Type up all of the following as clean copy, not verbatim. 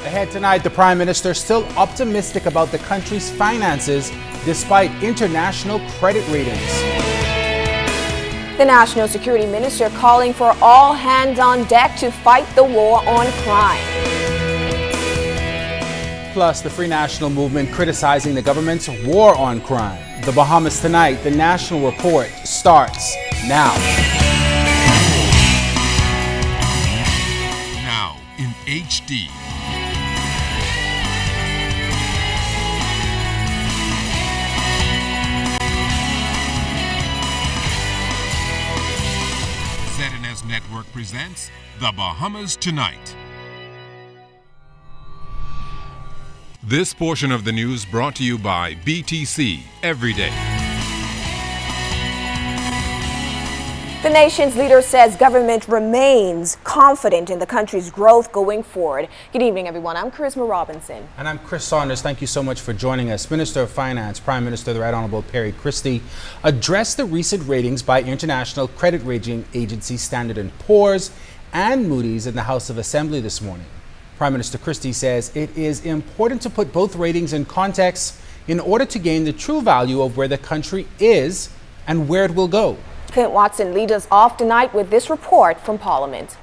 Ahead tonight, the Prime Minister still optimistic about the country's finances despite international credit ratings. The National Security Minister calling for all hands on deck to fight the war on crime. Plus, the Free National Movement criticizing the government's war on crime. The Bahamas tonight, the National Report starts now. Now in HD. ZNS Network presents The Bahamas Tonight. This portion of the news brought to you by BTC Everyday. The nation's leader says government remains confident in the country's growth going forward. Good evening, everyone. I'm Charisma Robinson. And I'm Chris Saunders. Thank you so much for joining us. Minister of Finance, Prime Minister the Right Honorable Perry Christie addressed the recent ratings by international credit rating agencies Standard & Poor's and Moody's in the House of Assembly this morning. Prime Minister Christie says it is important to put both ratings in context in order to gain the true value of where the country is and where it will go. Clint Watson leads us off tonight with this report from Parliament.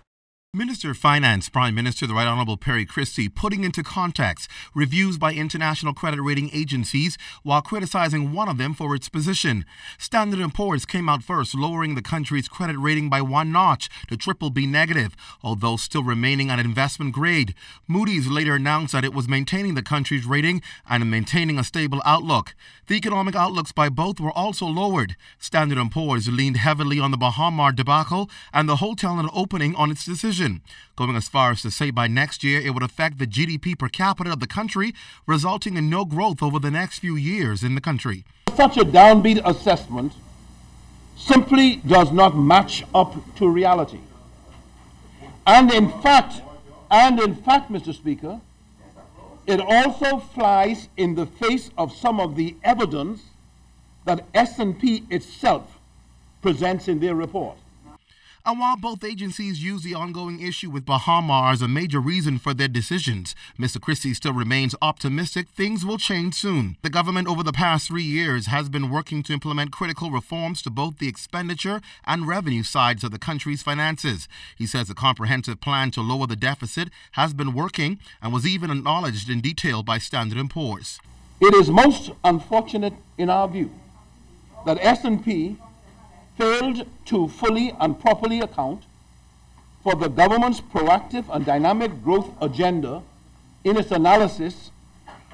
Minister of Finance, Prime Minister the Right Honorable Perry Christie putting into context reviews by international credit rating agencies while criticizing one of them for its position. Standard & Poor's came out first, lowering the country's credit rating by one notch to BBB negative, although still remaining at investment grade. Moody's later announced that it was maintaining the country's rating and maintaining a stable outlook. The economic outlooks by both were also lowered. Standard & Poor's leaned heavily on the Bahamar debacle and the hotel not opening on its decision, going as far as to say by next year it would affect the GDP per capita of the country, resulting in no growth over the next few years in the country. Such a downbeat assessment simply does not match up to reality. And in fact, Mr. Speaker, it also flies in the face of some of the evidence that S&P itself presents in their report. And while both agencies use the ongoing issue with Bahamar as a major reason for their decisions, Mr. Christie still remains optimistic things will change soon. The government over the past 3 years has been working to implement critical reforms to both the expenditure and revenue sides of the country's finances. He says a comprehensive plan to lower the deficit has been working and was even acknowledged in detail by Standard & Poor's. It is most unfortunate in our view that S&P failed to fully and properly account for the government's proactive and dynamic growth agenda in its analysis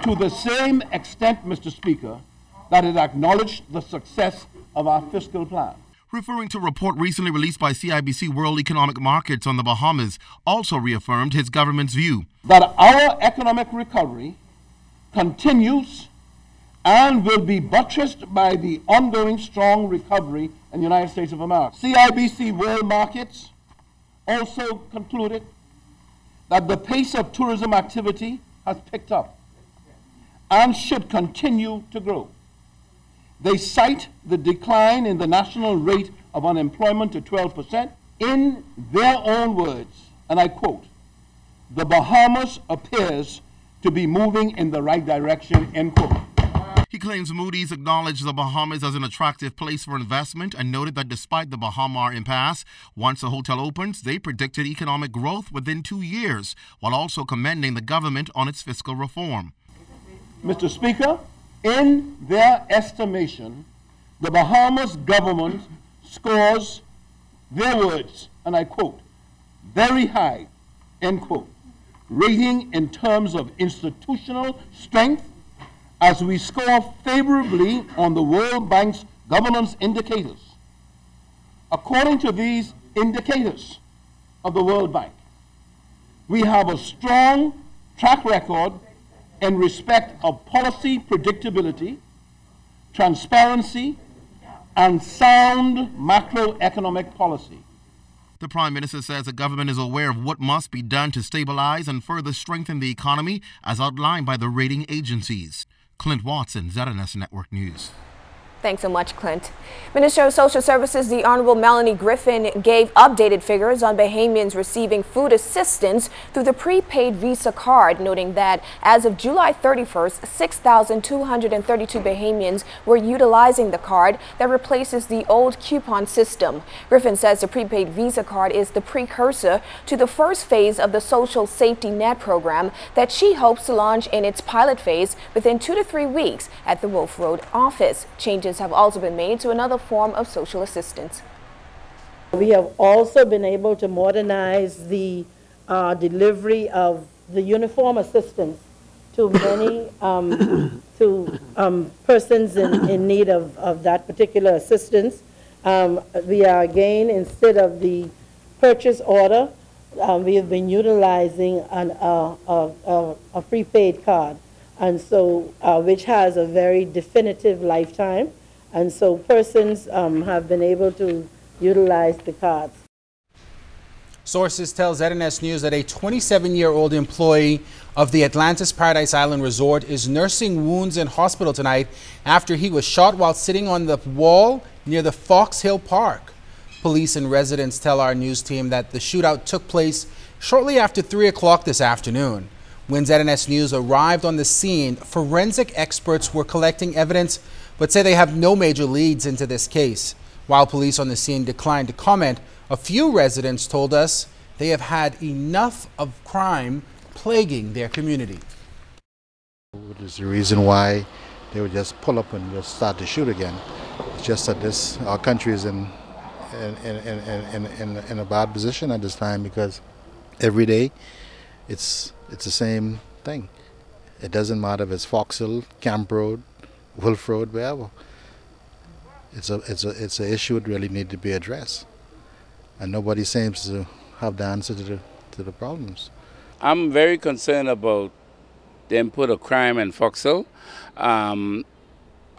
to the same extent, Mr. Speaker, that it acknowledged the success of our fiscal plan. Referring to a report recently released by CIBC World Economic Markets on the Bahamas, also reaffirmed his government's view that our economic recovery continues and will be buttressed by the ongoing strong recovery in the United States of America. CIBC World Markets also concluded that the pace of tourism activity has picked up and should continue to grow. They cite the decline in the national rate of unemployment to 12%. In their own words, and I quote, "The Bahamas appears to be moving in the right direction," end quote. He claims Moody's acknowledged the Bahamas as an attractive place for investment and noted that despite the Bahamar impasse, once the hotel opens, they predicted economic growth within 2 years, while also commending the government on its fiscal reform. Mr. Speaker, in their estimation, the Bahamas government scores their words, and I quote, "very high," end quote, rating in terms of institutional strength, as we score favorably on the World Bank's governance indicators. According to these indicators of the World Bank, we have a strong track record in respect of policy predictability, transparency, and sound macroeconomic policy. The Prime Minister says the government is aware of what must be done to stabilize and further strengthen the economy as outlined by the rating agencies. Clint Watson, ZNS Network News. Thanks so much, Clint. Minister of Social Services, the Honorable Melanie Griffin, gave updated figures on Bahamians receiving food assistance through the prepaid Visa card, noting that as of July 31st, 6,232 Bahamians were utilizing the card that replaces the old coupon system. Griffin says the prepaid Visa card is the precursor to the first phase of the Social Safety Net program that she hopes to launch in its pilot phase within 2 to 3 weeks at the Wolf Road office. Changes have also been made to another form of social assistance. We have also been able to modernize the delivery of the uniform assistance to many persons in need of that particular assistance. We are again, instead of the purchase order, we have been utilizing a prepaid card, and so which has a very definitive lifetime, and so persons have been able to utilize the cards. Sources tell ZNS News that a 27-year-old employee of the Atlantis Paradise Island Resort is nursing wounds in hospital tonight after he was shot while sitting on the wall near the Fox Hill Park. Police and residents tell our news team that the shootout took place shortly after 3 o'clock this afternoon. When ZNS News arrived on the scene, forensic experts were collecting evidence but say they have no major leads into this case. While police on the scene declined to comment, a few residents told us they have had enough of crime plaguing their community. Which is the reason why they would just pull up and just start to shoot again. It's just that our country is in a bad position at this time, because every day it's the same thing. It doesn't matter if it's Fox Hill, Camp Road, Wolf Road, wherever. It's an issue that really needs to be addressed, and nobody seems to have the answer to the problems. I'm very concerned about the input of crime in Fox Hill. I'm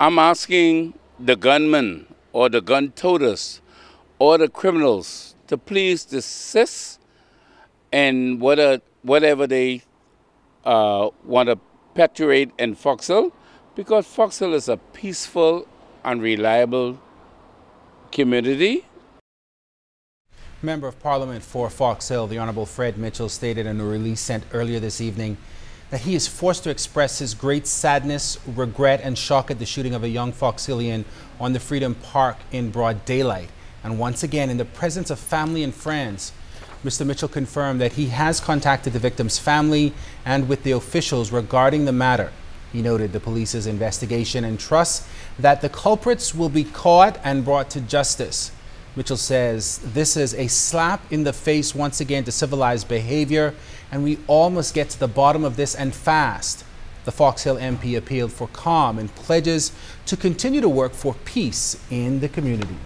asking the gunmen or the gun toters or the criminals to please desist in whatever they want to perpetuate in Fox Hill, because Fox Hill is a peaceful and reliable community. Member of Parliament for Fox Hill, the Honorable Fred Mitchell, stated in a release sent earlier this evening that he is forced to express his great sadness, regret, and shock at the shooting of a young Fox Hillian on the Freedom Park in broad daylight, and once again in the presence of family and friends. Mr. Mitchell confirmed that he has contacted the victim's family and with the officials regarding the matter. He noted the police's investigation and trusts that the culprits will be caught and brought to justice. Mitchell says this is a slap in the face once again to civilized behavior, and we all must get to the bottom of this and fast. The Fox Hill MP appealed for calm and pledges to continue to work for peace in the community.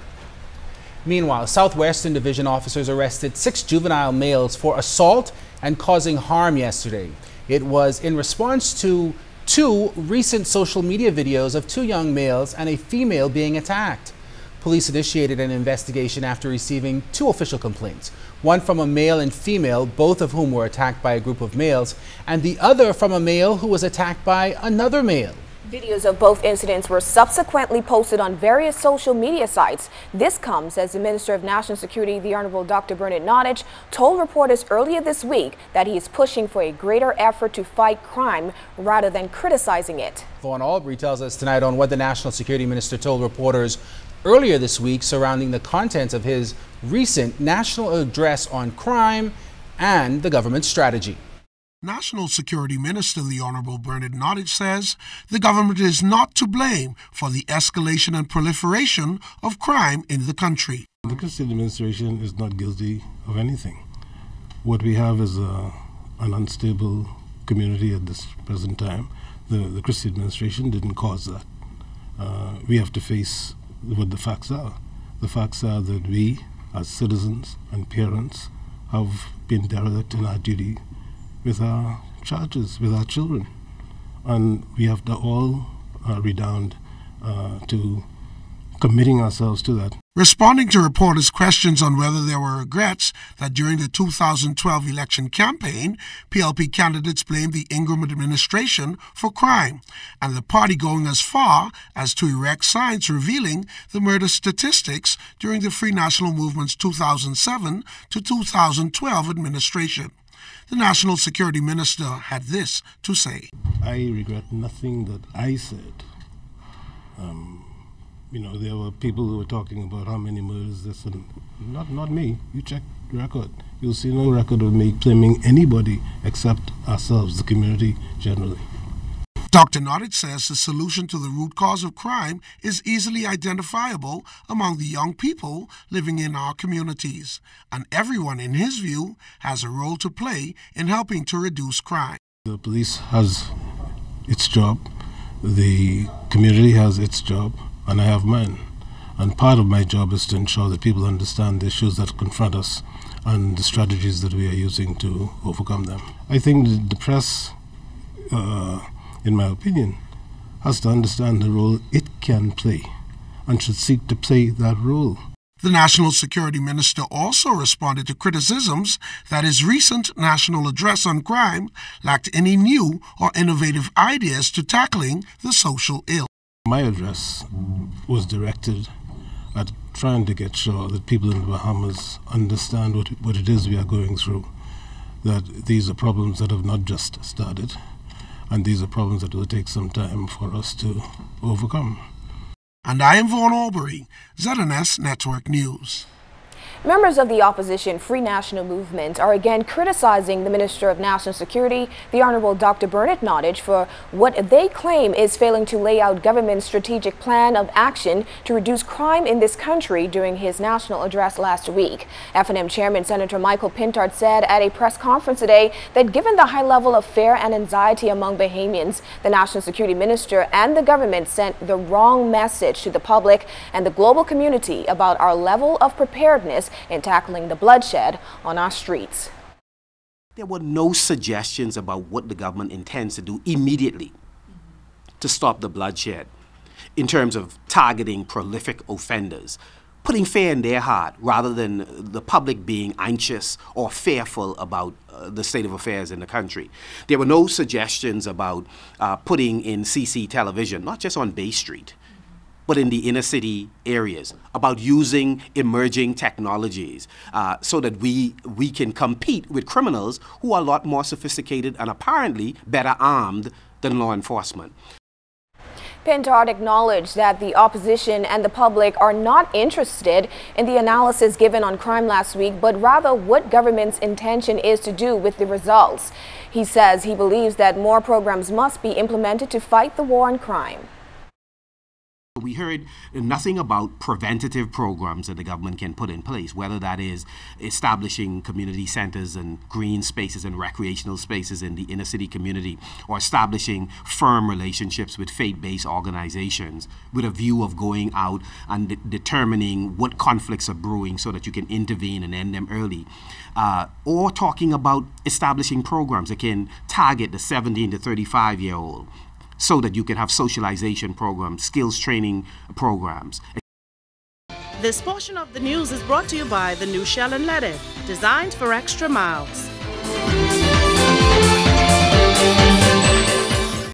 Meanwhile, Southwestern Division officers arrested 6 juvenile males for assault and causing harm yesterday. It was in response to 2 recent social media videos of 2 young males and a female being attacked. Police initiated an investigation after receiving 2 official complaints, one from a male and female, both of whom were attacked by a group of males, and the other from a male who was attacked by another male. Videos of both incidents were subsequently posted on various social media sites. This comes as the Minister of National Security, the Honorable Dr. Bernard Nottage, told reporters earlier this week that he is pushing for a greater effort to fight crime rather than criticizing it. Vaughn Albury tells us tonight on what the National Security Minister told reporters earlier this week surrounding the contents of his recent national address on crime and the government's strategy. National Security Minister, the Honorable Bernard Nottage, says the government is not to blame for the escalation and proliferation of crime in the country. The Christie administration is not guilty of anything. What we have is an unstable community at this present time. The Christie administration didn't cause that. We have to face what the facts are. The facts are that we, as citizens and parents, have been derelict in our duty with our charges, with our children. And we have to all redound to committing ourselves to that. Responding to reporters' questions on whether there were regrets that during the 2012 election campaign, PLP candidates blamed the Ingram administration for crime, and the party going as far as to erect signs revealing the murder statistics during the Free National Movement's 2007 to 2012 administration. The National Security Minister had this to say. I regret nothing that I said. There were people who were talking about how many murders this and not me. You check the record. You'll see no record of me blaming anybody except ourselves, the community generally. Dr. Nottage says the solution to the root cause of crime is easily identifiable among the young people living in our communities, and everyone, in his view, has a role to play in helping to reduce crime. The police has its job, the community has its job, and I have mine. And part of my job is to ensure that people understand the issues that confront us and the strategies that we are using to overcome them. I think the press, in my opinion, has to understand the role it can play and should seek to play that role. The National Security Minister also responded to criticisms that his recent national address on crime lacked any new or innovative ideas to tackling the social ill. My address was directed at trying to get sure that people in the Bahamas understand what it is we are going through, that these are problems that have not just started, and these are problems that will take some time for us to overcome. And I am Vaughn Albury, ZNS Network News. Members of the opposition Free National Movement are again criticizing the Minister of National Security, the Honorable Dr. Bernard Nottage, for what they claim is failing to lay out government's strategic plan of action to reduce crime in this country during his national address last week. FNM Chairman Senator Michael Pintard said at a press conference today that given the high level of fear and anxiety among Bahamians, the National Security Minister and the government sent the wrong message to the public and the global community about our level of preparedness in tackling the bloodshed on our streets. There were no suggestions about what the government intends to do immediately to stop the bloodshed in terms of targeting prolific offenders, putting fear in their heart rather than the public being anxious or fearful about the state of affairs in the country. There were no suggestions about putting in CC television, not just on Bay Street, but in the inner city areas, about using emerging technologies so that we can compete with criminals who are a lot more sophisticated and apparently better armed than law enforcement. Pintard acknowledged that the opposition and the public are not interested in the analysis given on crime last week, but rather what government's intention is to do with the results. He says he believes that more programs must be implemented to fight the war on crime. We heard nothing about preventative programs that the government can put in place, whether that is establishing community centers and green spaces and recreational spaces in the inner city community, or establishing firm relationships with faith-based organizations with a view of going out and determining what conflicts are brewing so that you can intervene and end them early. Or talking about establishing programs that can target the 17 to 35-year-old. So that you can have socialization programs, skills training programs. This portion of the news is brought to you by the new Shell and Lettuce, designed for extra miles.